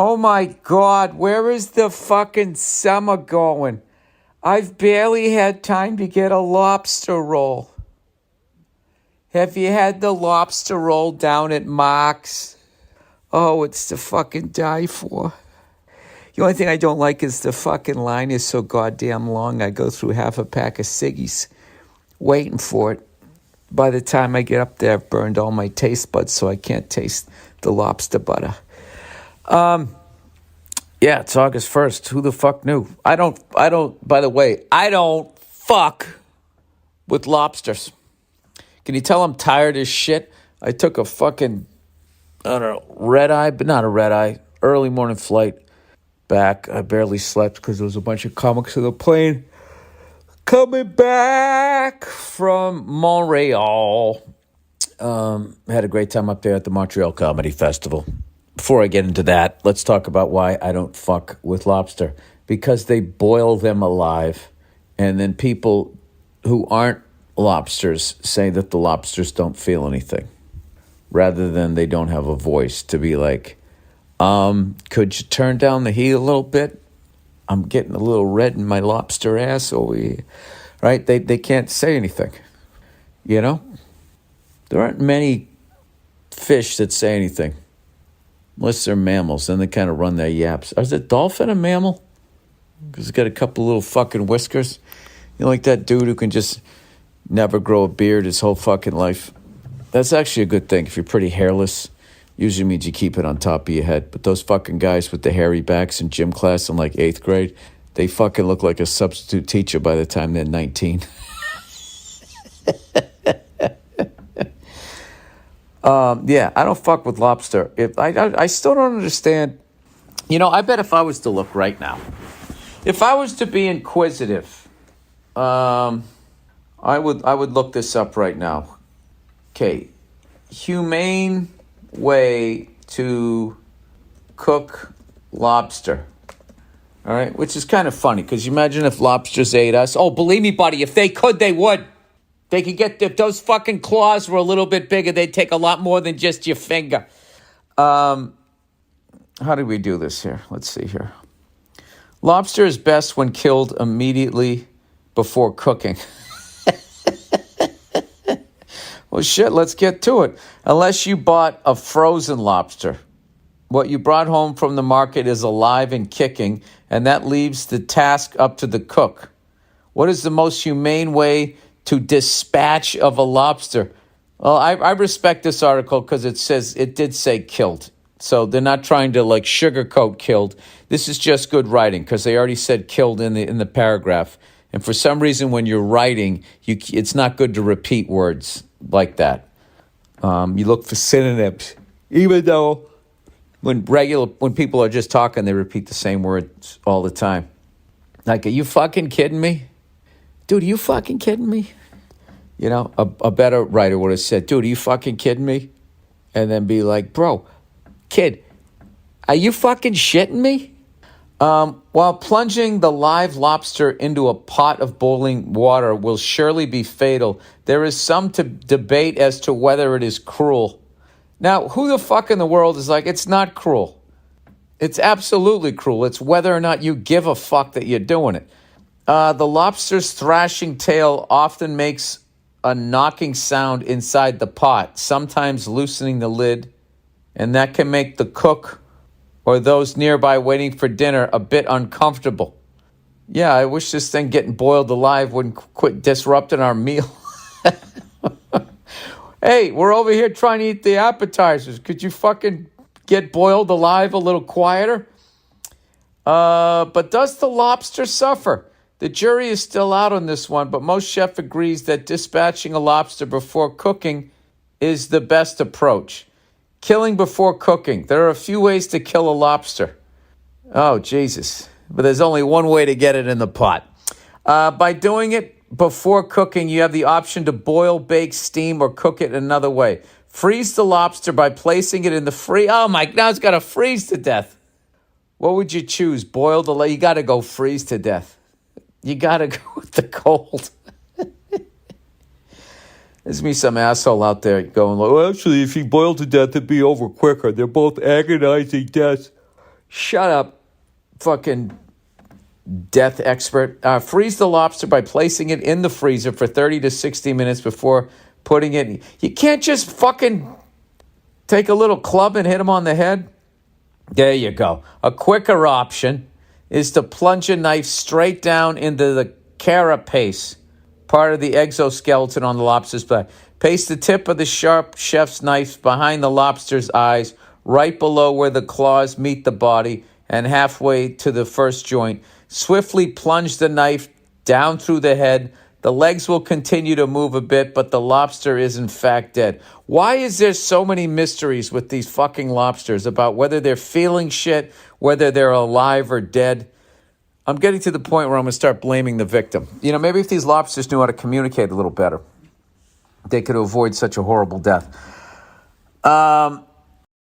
Oh my God, where is the fucking summer going? I've barely had time to get a lobster roll. Have you had the lobster roll down at Mark's? Oh, it's to fucking die for. The only thing I don't like is the fucking line is so goddamn long. I go through half a pack of ciggies waiting for it. By the time I get up there, I've burned all my taste buds, so I can't taste the lobster butter. Yeah, it's August 1st. Who the fuck knew? By the way, I don't fuck with lobsters. Can you tell I'm tired as shit? I took a fucking, I don't know, red eye, but not a red eye, early morning flight back. I barely slept because there was a bunch of comics on the plane. Coming back from Montreal. Had a great time up there at the Montreal Comedy Festival. Before I get into that, let's talk about why I don't fuck with lobster. Because they boil them alive. And then people who aren't lobsters say that the lobsters don't feel anything. Rather than they don't have a voice to be like, could you turn down the heat a little bit? I'm getting a little red in my lobster ass over here. Right? They can't say anything. You know? There aren't many fish that say anything. Unless they're mammals. Then they kind of run their yaps. Is a dolphin a mammal? Because it's got a couple little fucking whiskers. You know, like that dude who can just never grow a beard his whole fucking life. That's actually a good thing. If you're pretty hairless, usually means you keep it on top of your head. But those fucking guys with the hairy backs in gym class in like 8th grade, they fucking look like a substitute teacher by the time they're 19. Yeah, I don't fuck with lobster. I still don't understand. You know, I bet if I was to look right now, if I was to be inquisitive, I would look this up right now. Okay, humane way to cook lobster. All right, which is kind of funny because you imagine if lobsters ate us. Oh, believe me, buddy, if they could, they would. They could get, if those fucking claws were a little bit bigger, they'd take a lot more than just your finger. How do we do this here? Let's see here. Lobster is best when killed immediately before cooking. Well, shit, let's get to it. Unless you bought a frozen lobster. What you brought home from the market is alive and kicking, and that leaves the task up to the cook. What is the most humane way to dispatch of a lobster? Well, I respect this article because it did say killed. So they're not trying to like sugarcoat killed. This is just good writing because they already said killed in the paragraph. And for some reason, when you're writing, it's not good to repeat words like that. You look for synonyms, even though when people are just talking, they repeat the same words all the time. Like, are you fucking kidding me? Dude, are you fucking kidding me? You know, a better writer would have said, dude, are you fucking kidding me? And then be like, bro, kid, are you fucking shitting me? While plunging the live lobster into a pot of boiling water will surely be fatal, there is some debate as to whether it is cruel. Now, who the fuck in the world is like, it's not cruel? It's absolutely cruel. It's whether or not you give a fuck that you're doing it. The lobster's thrashing tail often makes a knocking sound inside the pot, sometimes loosening the lid, and that can make the cook or those nearby waiting for dinner a bit uncomfortable. Yeah, I wish this thing getting boiled alive wouldn't quit disrupting our meal. Hey, we're over here trying to eat the appetizers. Could you fucking get boiled alive a little quieter? But does the lobster suffer? The jury is still out on this one, but most chef agrees that dispatching a lobster before cooking is the best approach. Killing before cooking. There are a few ways to kill a lobster. Oh, Jesus. But there's only one way to get it in the pot. By doing it before cooking, you have the option to boil, bake, steam, or cook it another way. Freeze the lobster by placing it in the freezer. Oh, my, now it's got to freeze to death. What would you choose? Boil the you got to go freeze to death. You got to go with the cold. There's me some asshole out there going, well, actually, if he boiled to death, it'd be over quicker. They're both agonizing deaths. Shut up, fucking death expert. Freeze the lobster by placing it in the freezer for 30 to 60 minutes before putting it. You can't just fucking take a little club and hit him on the head. There you go. A quicker option is to plunge a knife straight down into the carapace, part of the exoskeleton on the lobster's back. Place the tip of the sharp chef's knife behind the lobster's eyes, right below where the claws meet the body and halfway to the first joint. Swiftly plunge the knife down through the head. The legs will continue to move a bit, but the lobster is in fact dead. Why is there so many mysteries with these fucking lobsters about whether they're feeling shit, whether they're alive or dead? I'm getting to the point where I'm going to start blaming the victim. You know, maybe if these lobsters knew how to communicate a little better, they could avoid such a horrible death.